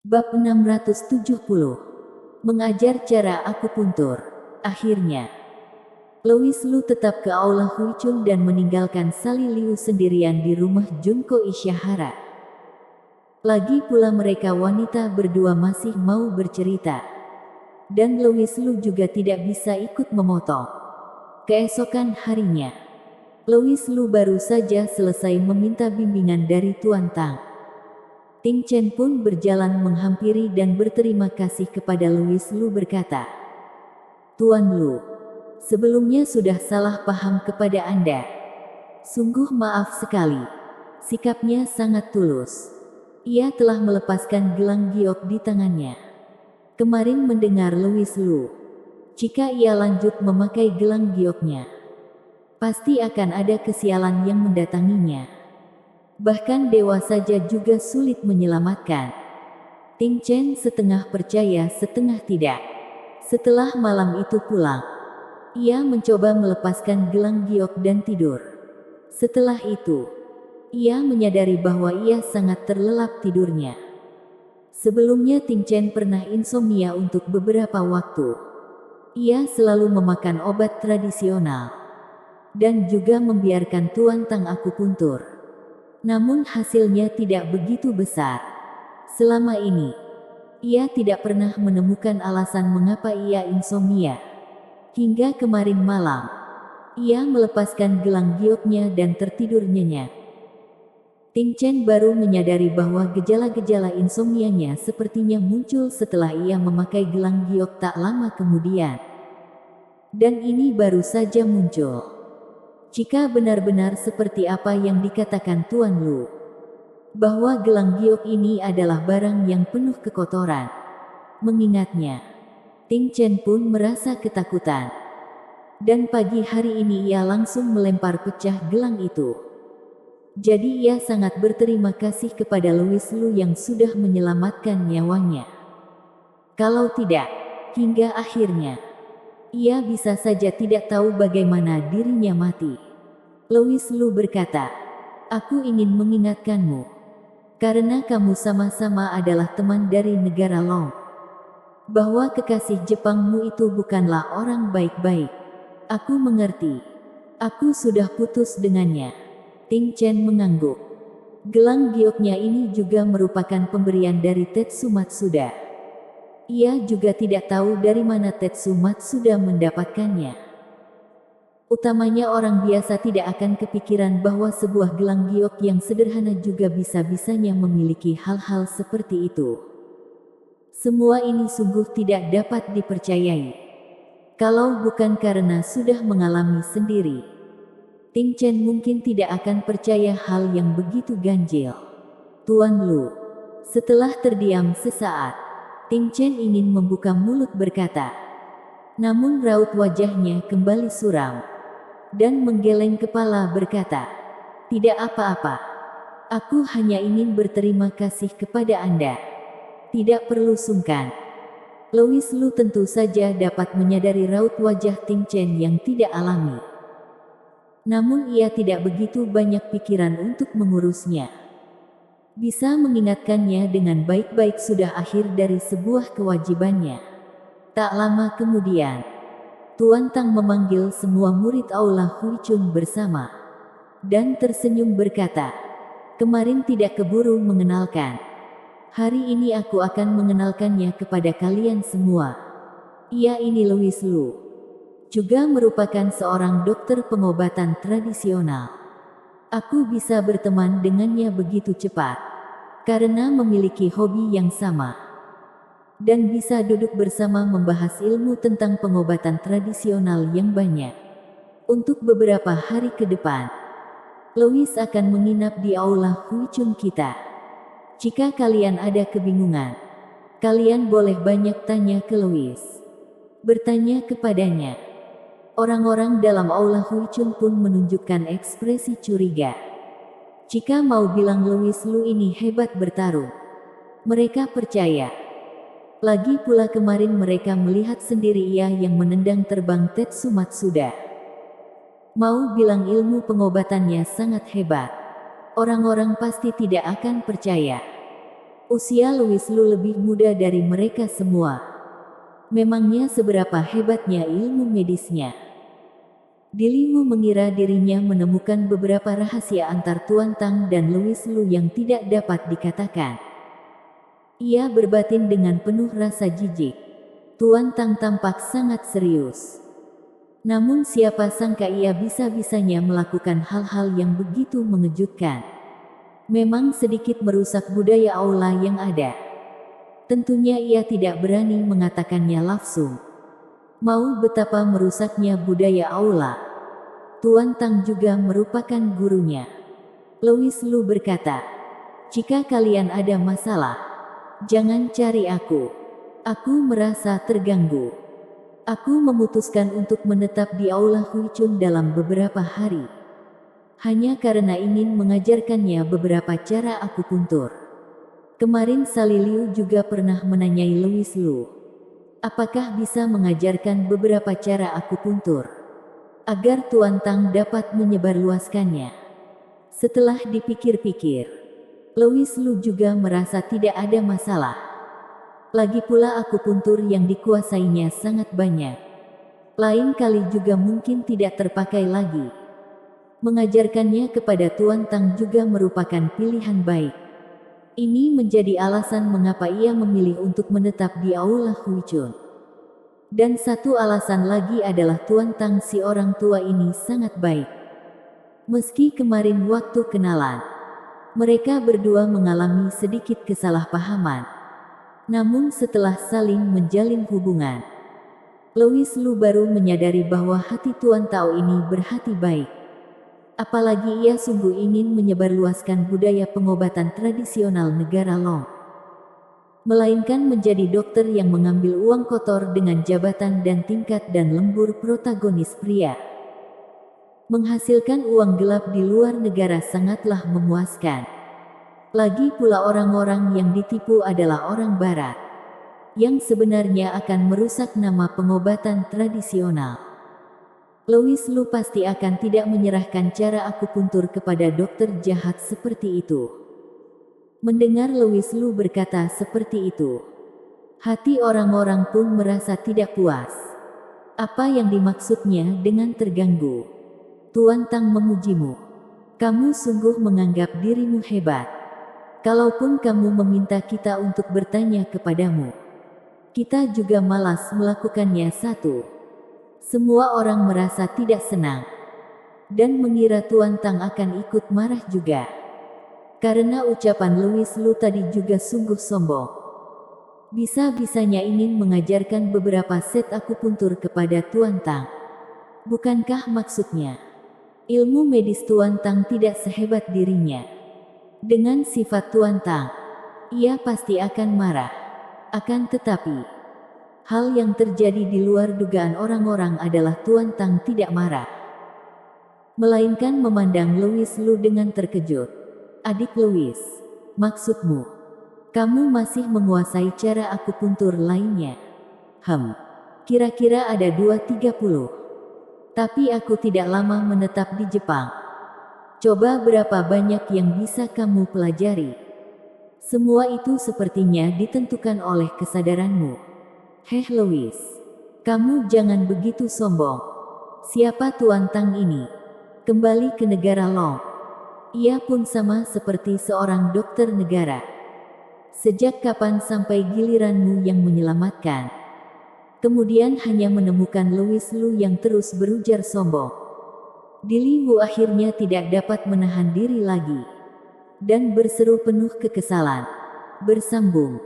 Bab 670. Mengajar cara akupuntur. Akhirnya, Louis Lu tetap ke aula Huichun dan meninggalkan Sally Liu sendirian di rumah Junko Ishihara. Lagi pula mereka wanita berdua masih mau bercerita. Dan Louis Lu juga tidak bisa ikut memotong. Keesokan harinya, Louis Lu baru saja selesai meminta bimbingan dari Tuan Tang. Ting Chen pun berjalan menghampiri dan berterima kasih kepada Louis Lu berkata, "Tuan Lu, sebelumnya sudah salah paham kepada Anda. Sungguh maaf sekali." Sikapnya sangat tulus. Ia telah melepaskan gelang giok di tangannya. Kemarin mendengar Louis Lu, jika ia lanjut memakai gelang gioknya, pasti akan ada kesialan yang mendatanginya. Bahkan dewa saja juga sulit menyelamatkan. Ting Chen setengah percaya setengah tidak. Setelah malam itu pulang, ia mencoba melepaskan gelang giok dan tidur. Setelah itu, ia menyadari bahwa ia sangat terlelap tidurnya. Sebelumnya Ting Chen pernah insomnia untuk beberapa waktu. Ia selalu memakan obat tradisional dan juga membiarkan Tuan Tang akupuntur. Namun hasilnya tidak begitu besar. Selama ini, ia tidak pernah menemukan alasan mengapa ia insomnia. Hingga kemarin malam, ia melepaskan gelang gioknya dan tertidur nyenyak. Ting Chen baru menyadari bahwa gejala-gejala insomnianya sepertinya muncul setelah ia memakai gelang giok tak lama kemudian. Dan ini baru saja muncul. Jika benar-benar seperti apa yang dikatakan Tuan Lu, bahwa gelang giok ini adalah barang yang penuh kekotoran. Mengingatnya, Ting Chen pun merasa ketakutan. Dan pagi hari ini ia langsung melempar pecah gelang itu. Jadi ia sangat berterima kasih kepada Louis Lu yang sudah menyelamatkan nyawanya. Kalau tidak, hingga akhirnya, ia bisa saja tidak tahu bagaimana dirinya mati. Louis Lu berkata, "Aku ingin mengingatkanmu, karena kamu sama-sama adalah teman dari negara Long, bahwa kekasih Jepangmu itu bukanlah orang baik-baik. Aku mengerti. Aku sudah putus dengannya." Ting Chen mengangguk. Gelang gioknya ini juga merupakan pemberian dari Tetsu Matsuda. Ia juga tidak tahu dari mana Tetsu Matsuda mendapatkannya. Utamanya orang biasa tidak akan kepikiran bahwa sebuah gelang giok yang sederhana juga bisa-bisanya memiliki hal-hal seperti itu. Semua ini sungguh tidak dapat dipercayai. Kalau bukan karena sudah mengalami sendiri, Ting Chen mungkin tidak akan percaya hal yang begitu ganjil. Tuan Lu, setelah terdiam sesaat, Ting Chen ingin membuka mulut berkata, namun raut wajahnya kembali suram dan menggeleng kepala berkata, "Tidak apa-apa. Aku hanya ingin berterima kasih kepada Anda. Tidak perlu sungkan." Louis Lu tentu saja dapat menyadari raut wajah Ting Chen yang tidak alami. Namun ia tidak begitu banyak pikiran untuk mengurusnya. Bisa mengingatkannya dengan baik-baik sudah akhir dari sebuah kewajibannya. Tak lama kemudian, Tuan Tang memanggil semua murid aula Huichun bersama, dan tersenyum berkata, "Kemarin tidak keburu mengenalkan. Hari ini aku akan mengenalkannya kepada kalian semua. Ia ini Louis Lu. Juga merupakan seorang dokter pengobatan tradisional. Aku bisa berteman dengannya begitu cepat, karena memiliki hobi yang sama. Dan bisa duduk bersama membahas ilmu tentang pengobatan tradisional yang banyak. Untuk beberapa hari ke depan, Louis akan menginap di aula Huichun kita. Jika kalian ada kebingungan, kalian boleh banyak tanya ke Louis." Bertanya kepadanya. Orang-orang dalam aula Huichun pun menunjukkan ekspresi curiga. Jika mau bilang Louis Lu ini hebat bertarung, mereka percaya. Lagi pula kemarin mereka melihat sendiri ia yang menendang terbang Tetsu Matsuda. Mau bilang ilmu pengobatannya sangat hebat, orang-orang pasti tidak akan percaya. Usia Louis Lu lebih muda dari mereka semua. Memangnya seberapa hebatnya ilmu medisnya? Diliu mengira dirinya menemukan beberapa rahasia antar Tuan Tang dan Louis Lu yang tidak dapat dikatakan. Ia berbatin dengan penuh rasa jijik. Tuan Tang tampak sangat serius. Namun siapa sangka ia bisa-bisanya melakukan hal-hal yang begitu mengejutkan. Memang sedikit merusak budaya aula yang ada. Tentunya ia tidak berani mengatakannya langsung. Mau betapa merusaknya budaya aula. Tuan Tang juga merupakan gurunya. Louis Lu berkata, "Jika kalian ada masalah, jangan cari aku. Aku merasa terganggu. Aku memutuskan untuk menetap di aula Huicun dalam beberapa hari. Hanya karena ingin mengajarkannya beberapa cara akupuntur." Kemarin Sali Liu juga pernah menanyai Louis Lu, apakah bisa mengajarkan beberapa cara akupuntur, agar Tuan Tang dapat menyebarluaskannya. Setelah dipikir-pikir, Louis Lu juga merasa tidak ada masalah. Lagi pula akupuntur yang dikuasainya sangat banyak. Lain kali juga mungkin tidak terpakai lagi. Mengajarkannya kepada Tuan Tang juga merupakan pilihan baik. Ini menjadi alasan mengapa ia memilih untuk menetap di aula Huicun. Dan satu alasan lagi adalah Tuan Tang si orang tua ini sangat baik. Meski kemarin waktu kenalan, mereka berdua mengalami sedikit kesalahpahaman. Namun setelah saling menjalin hubungan, Louis Lu baru menyadari bahwa hati Tuan Tao ini berhati baik. Apalagi ia sungguh ingin menyebarluaskan budaya pengobatan tradisional negara Long. Melainkan menjadi dokter yang mengambil uang kotor dengan jabatan dan tingkat dan lembur protagonis pria. Menghasilkan uang gelap di luar negara sangatlah memuaskan. Lagi pula orang-orang yang ditipu adalah orang barat, yang sebenarnya akan merusak nama pengobatan tradisional. Louis Lu pasti akan tidak menyerahkan cara akupuntur kepada dokter jahat seperti itu. Mendengar Louis Lu berkata seperti itu, hati orang-orang pun merasa tidak puas. Apa yang dimaksudnya dengan terganggu? Tuan Tang memujimu. Kamu sungguh menganggap dirimu hebat. Kalaupun kamu meminta kita untuk bertanya kepadamu, kita juga malas melakukannya satu. Semua orang merasa tidak senang dan mengira Tuan Tang akan ikut marah juga. Karena ucapan Louis Lu tadi juga sungguh sombong. Bisa-bisanya ingin mengajarkan beberapa set akupuntur kepada Tuan Tang. Bukankah maksudnya ilmu medis Tuan Tang tidak sehebat dirinya? Dengan sifat Tuan Tang, ia pasti akan marah. Akan tetapi, hal yang terjadi di luar dugaan orang-orang adalah Tuan Tang tidak marah, melainkan memandang Louis Lu dengan terkejut. Adik Louis, maksudmu, kamu masih menguasai cara akupuntur lainnya? Kira-kira ada 2-30. Tapi aku tidak lama menetap di Jepang. Coba berapa banyak yang bisa kamu pelajari? Semua itu sepertinya ditentukan oleh kesadaranmu. Heh Louis, kamu jangan begitu sombong. Siapa Tuan Tang ini? Kembali ke negara Long. Ia pun sama seperti seorang dokter negara. Sejak kapan sampai giliranmu yang menyelamatkan? Kemudian hanya menemukan Louis Lu yang terus berujar sombong. Diliu akhirnya tidak dapat menahan diri lagi dan berseru penuh kekesalan. Bersambung.